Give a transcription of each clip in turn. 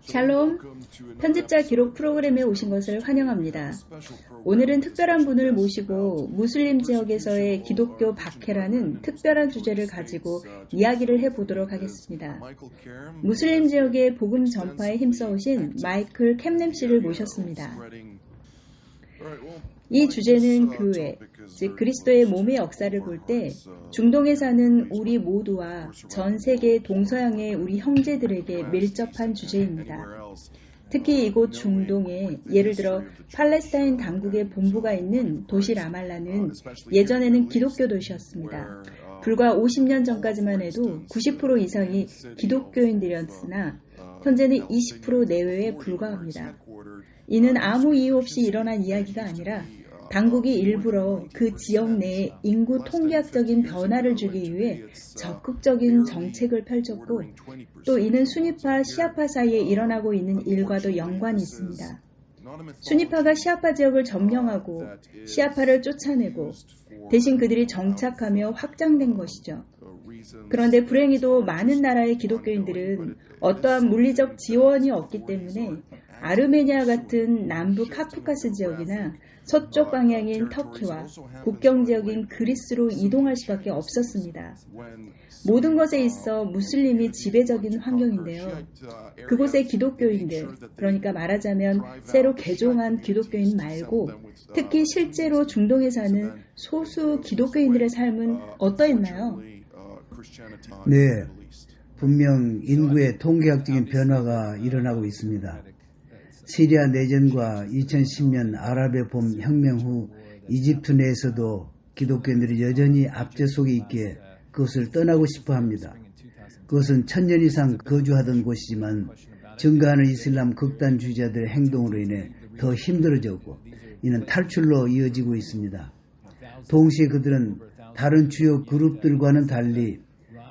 샬롬, 편집자 기록 프로그램에 오신 것을 환영합니다. 오늘은 특별한 분을 모시고 무슬림 지역에서의 기독교 박해라는 특별한 주제를 가지고 이야기를 해보도록 하겠습니다. 무슬림 지역의 복음 전파에 힘써오신 마이클 캠nem 씨를 모셨습니다. 이 주제는 교회, 즉 그리스도의 몸의 역사를 볼 때 중동에 사는 우리 모두와 전 세계 동서양의 우리 형제들에게 밀접한 주제입니다. 특히 이곳 중동에 예를 들어 팔레스타인 당국의 본부가 있는 도시 라말라는 예전에는 기독교 도시였습니다. 불과 50년 전까지만 해도 90% 이상이 기독교인들이었으나 현재는 20% 내외에 불과합니다. 이는 아무 이유 없이 일어난 이야기가 아니라 당국이 일부러 그 지역 내에 인구 통계학적인 변화를 주기 위해 적극적인 정책을 펼쳤고 또 이는 순위파, 시아파 사이에 일어나고 있는 일과도 연관이 있습니다. 순위파가 시아파 지역을 점령하고 시아파를 쫓아내고 대신 그들이 정착하며 확장된 것이죠. 그런데 불행히도 많은 나라의 기독교인들은 어떠한 물리적 지원이 없기 때문에 아르메니아 같은 남부 카프카스 지역이나 서쪽 방향인 터키와 국경 지역인 그리스로 이동할 수밖에 없었습니다. 모든 것에 있어 무슬림이 지배적인 환경인데요. 그곳의 기독교인들, 그러니까 말하자면 새로 개종한 기독교인 말고 특히 실제로 중동에 사는 소수 기독교인들의 삶은 어떠했나요? 네, 분명 인구의 통계학적인 변화가 일어나고 있습니다. 시리아 내전과 2010년 아랍의 봄 혁명 후 이집트 내에서도 기독교인들이 여전히 압제 속에 있기에 그것을 떠나고 싶어 합니다. 그것은 1000년 이상 거주하던 곳이지만 증가하는 이슬람 극단주의자들의 행동으로 인해 더 힘들어졌고 이는 탈출로 이어지고 있습니다. 동시에 그들은 다른 주요 그룹들과는 달리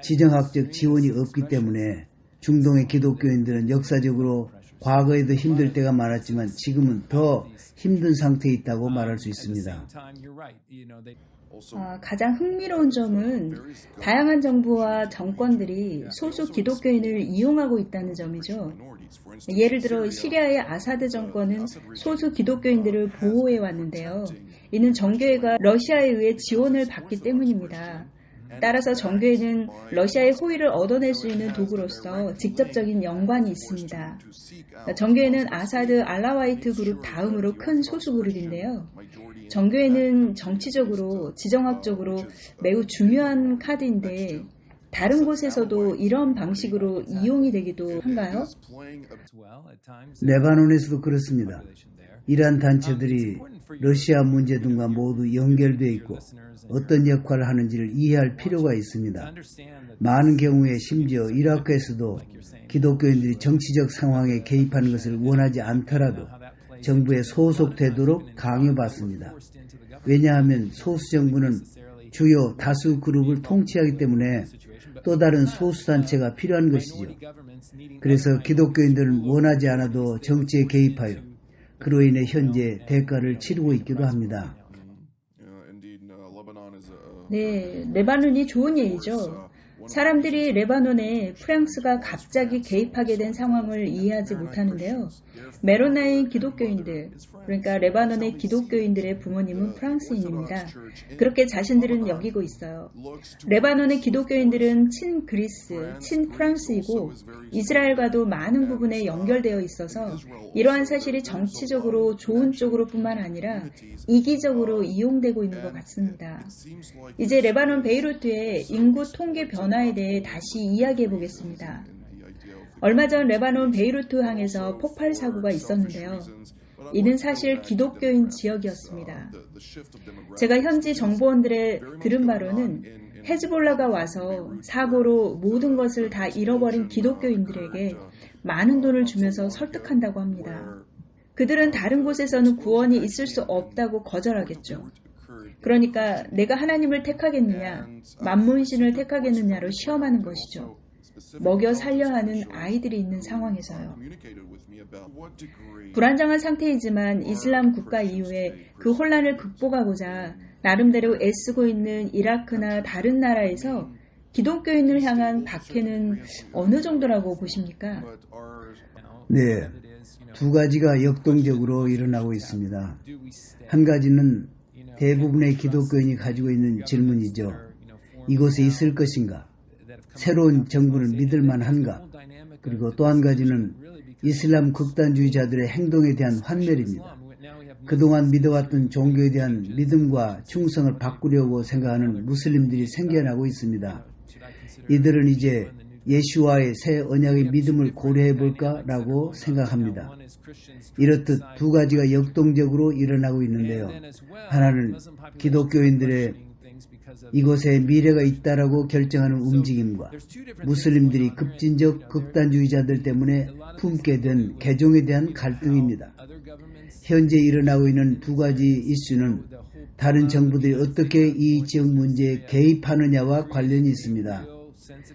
지정학적 지원이 없기 때문에 중동의 기독교인들은 역사적으로 과거에도 힘들 때가 많았지만 지금은 더 힘든 상태에 있다고 말할 수 있습니다. 가장 흥미로운 점은 다양한 정부와 정권들이 소수 기독교인을 이용하고 있다는 점이죠. 예를 들어 시리아의 아사드 정권은 소수 기독교인들을 보호해 왔는데요. 이는 정교회가 러시아에 의해 지원을 받기 때문입니다. 따라서 정교회는 러시아의 호의를 얻어낼 수 있는 도구로서 직접적인 연관이 있습니다. 정교회는 아사드 알라와이트 그룹 다음으로 큰 소수 그룹인데요. 정교회는 정치적으로, 지정학적으로 매우 중요한 카드인데 다른 곳에서도 이런 방식으로 이용이 되기도 한가요? 레바논에서도 그렇습니다. 이러한 단체들이 러시아 문제 등과 모두 연결되어 있고 어떤 역할을 하는지를 이해할 필요가 있습니다. 많은 경우에 심지어 이라크에서도 기독교인들이 정치적 상황에 개입하는 것을 원하지 않더라도 정부에 소속되도록 강요받습니다. 왜냐하면 소수 정부는 주요 다수 그룹을 통치하기 때문에 또 다른 소수 단체가 필요한 것이죠. 그래서 기독교인들은 원하지 않아도 정치에 개입하여 그로 인해 현재 대가를 치르고 있기도 합니다. 네, 레바논이 좋은 예이죠. 사람들이 레바논에 프랑스가 갑자기 개입하게 된 상황을 이해하지 못하는데요. 메로나인 기독교인들, 그러니까 레바논의 기독교인들의 부모님은 프랑스인입니다. 그렇게 자신들은 여기고 있어요. 레바논의 기독교인들은 친그리스, 친프랑스이고 이스라엘과도 많은 부분에 연결되어 있어서 이러한 사실이 정치적으로 좋은 쪽으로 뿐만 아니라 이기적으로 이용되고 있는 것 같습니다. 이제 레바논 베이루트의 인구 통계 변화에 대해 다시 이야기해 보겠습니다. 얼마 전 레바논 베이루트 항에서 폭발 사고가 있었는데요. 이는 사실 기독교인 지역이었습니다. 제가 현지 정보원들의 들은 바로는 헤즈볼라가 와서 사고로 모든 것을 다 잃어버린 기독교인들에게 많은 돈을 주면서 설득한다고 합니다. 그들은 다른 곳에서는 구원이 있을 수 없다고 거절하겠죠. 그러니까 내가 하나님을 택하겠느냐, 만몬신을 택하겠느냐로 시험하는 것이죠. 먹여 살려 하는 아이들이 있는 상황에서요. 불안정한 상태이지만 이슬람 국가 이후에 그 혼란을 극복하고자 나름대로 애쓰고 있는 이라크나 다른 나라에서 기독교인을 향한 박해는 어느 정도라고 보십니까? 네, 두 가지가 역동적으로 일어나고 있습니다. 한 가지는 대부분의 기독교인이 가지고 있는 질문이죠. 이곳에 있을 것인가? 새로운 정부를 믿을 만한가? 그리고 또 한 가지는 이슬람 극단주의자들의 행동에 대한 환멸입니다. 그동안 믿어왔던 종교에 대한 믿음과 충성을 바꾸려고 생각하는 무슬림들이 생겨나고 있습니다. 이들은 이제 예수와의 새 언약의 믿음을 고려해 볼까라고 생각합니다. 이렇듯 두 가지가 역동적으로 일어나고 있는데요. 하나는 기독교인들의 이곳에 미래가 있다라고 결정하는 움직임과 무슬림들이 급진적 극단주의자들 때문에 품게 된 개종에 대한 갈등입니다. 현재 일어나고 있는 두 가지 이슈는 다른 정부들이 어떻게 이 지역 문제에 개입하느냐와 관련이 있습니다.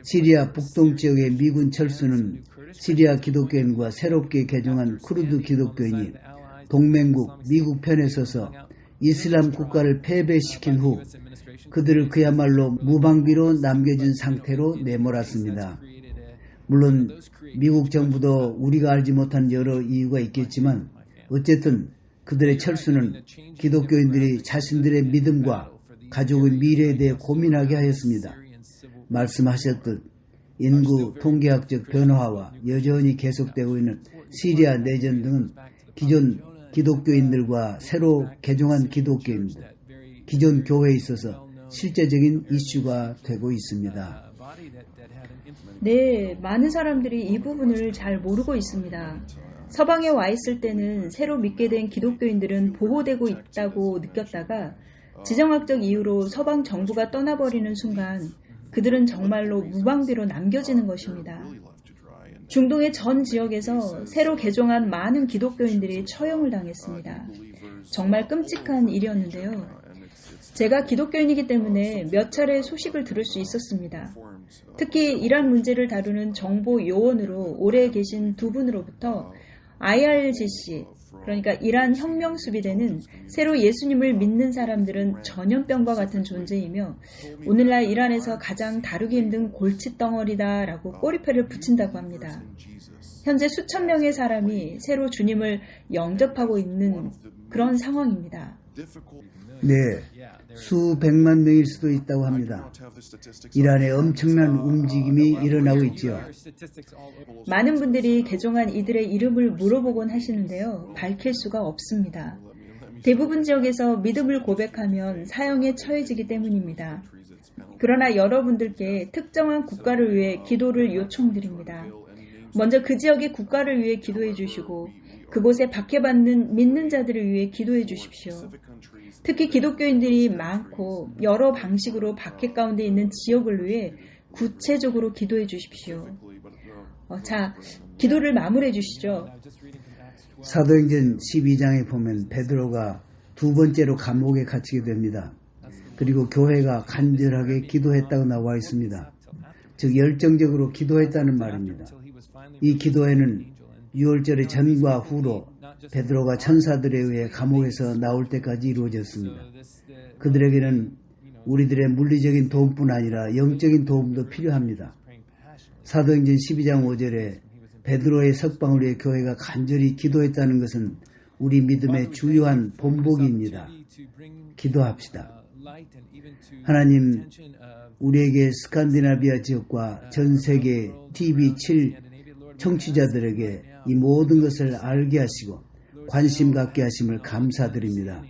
시리아 북동 지역의 미군 철수는 시리아 기독교인과 새롭게 개종한 쿠르드 기독교인이 동맹국 미국 편에 서서 이슬람 국가를 패배시킨 후 그들을 그야말로 무방비로 남겨진 상태로 내몰았습니다. 물론 미국 정부도 우리가 알지 못한 여러 이유가 있겠지만 어쨌든 그들의 철수는 기독교인들이 자신들의 믿음과 가족의 미래에 대해 고민하게 하였습니다. 말씀하셨듯 인구 통계학적 변화와 여전히 계속되고 있는 시리아 내전 등은 기존 기독교인들과 새로 개종한 기독교인들, 기존 교회에 있어서 실제적인 이슈가 되고 있습니다. 네, 많은 사람들이 이 부분을 잘 모르고 있습니다. 서방에 와 있을 때는 새로 믿게 된 기독교인들은 보호되고 있다고 느꼈다가 지정학적 이유로 서방 정부가 떠나버리는 순간 그들은 정말로 무방비로 남겨지는 것입니다. 중동의 전 지역에서 새로 개종한 많은 기독교인들이 처형을 당했습니다. 정말 끔찍한 일이었는데요. 제가 기독교인이기 때문에 몇 차례 소식을 들을 수 있었습니다. 특히 이란 문제를 다루는 정보 요원으로 오래 계신 두 분으로부터 IRGC, 그러니까 이란 혁명 수비대는 새로 예수님을 믿는 사람들은 전염병과 같은 존재이며 오늘날 이란에서 가장 다루기 힘든 골칫덩어리다라고 꼬리표를 붙인다고 합니다. 현재 수천 명의 사람이 새로 주님을 영접하고 있는 그런 상황입니다. 네, 수백만 명일 수도 있다고 합니다. 이란에 엄청난 움직임이 일어나고 있죠. 많은 분들이 개종한 이들의 이름을 물어보곤 하시는데요. 밝힐 수가 없습니다. 대부분 지역에서 믿음을 고백하면 사형에 처해지기 때문입니다. 그러나 여러분들께 특정한 국가를 위해 기도를 요청드립니다. 먼저 그 지역의 국가를 위해 기도해 주시고 그곳에 박해받는 믿는 자들을 위해 기도해 주십시오. 특히 기독교인들이 많고 여러 방식으로 박해 가운데 있는 지역을 위해 구체적으로 기도해 주십시오. 자, 기도를 마무리해 주시죠. 사도행전 12장에 보면 베드로가 두 번째로 감옥에 갇히게 됩니다. 그리고 교회가 간절하게 기도했다고 나와 있습니다. 즉 열정적으로 기도했다는 말입니다. 이 기도에는 6월절의 전과 후로 베드로가 천사들에 의해 감옥에서 나올 때까지 이루어졌습니다. 그들에게는 우리들의 물리적인 도움뿐 아니라 영적인 도움도 필요합니다. 사도행전 12장 5절에 베드로의 석방을 위해 교회가 간절히 기도했다는 것은 우리 믿음의 주요한 본보기입니다. 기도합시다. 하나님, 우리에게 스칸디나비아 지역과 전 세계 TV7 청취자들에게 이 모든 것을 알게 하시고 관심 갖게 하심을 감사드립니다.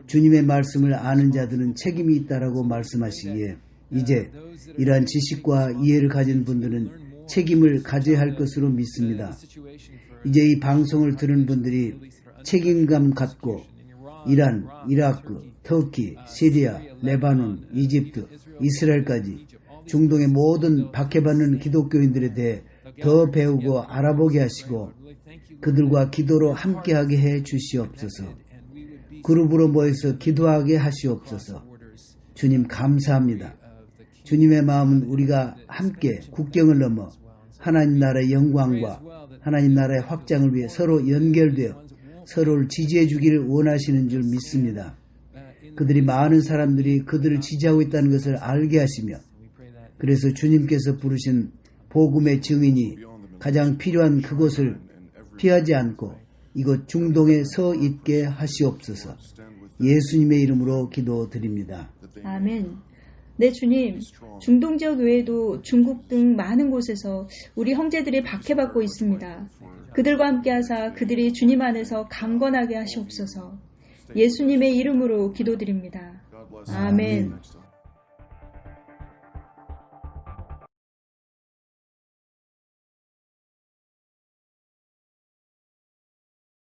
주님의 말씀을 아는 자들은 책임이 있다라고 말씀하시기에 이제 이러한 지식과 이해를 가진 분들은 책임을 가져야 할 것으로 믿습니다. 이제 이 방송을 들은 분들이 책임감 갖고 이란, 이라크, 터키, 시리아, 레바논, 이집트, 이스라엘까지 중동의 모든 박해받는 기독교인들에 대해 더 배우고 알아보게 하시고 그들과 기도로 함께하게 해 주시옵소서. 그룹으로 모여서 기도하게 하시옵소서. 주님 감사합니다. 주님의 마음은 우리가 함께 국경을 넘어 하나님 나라의 영광과 하나님 나라의 확장을 위해 서로 연결되어 서로를 지지해 주기를 원하시는 줄 믿습니다. 그들이 많은 사람들이 그들을 지지하고 있다는 것을 알게 하시며 그래서 주님께서 부르신 복음의 증인이 가장 필요한 그곳을 피하지 않고 이곳 중동에 서 있게 하시옵소서. 예수님의 이름으로 기도드립니다. 아멘. 네, 주님. 중동 지역 외에도 중국 등 많은 곳에서 우리 형제들이 박해받고 있습니다. 그들과 함께 하사 그들이 주님 안에서 강건하게 하시옵소서. 예수님의 이름으로 기도드립니다. 아멘.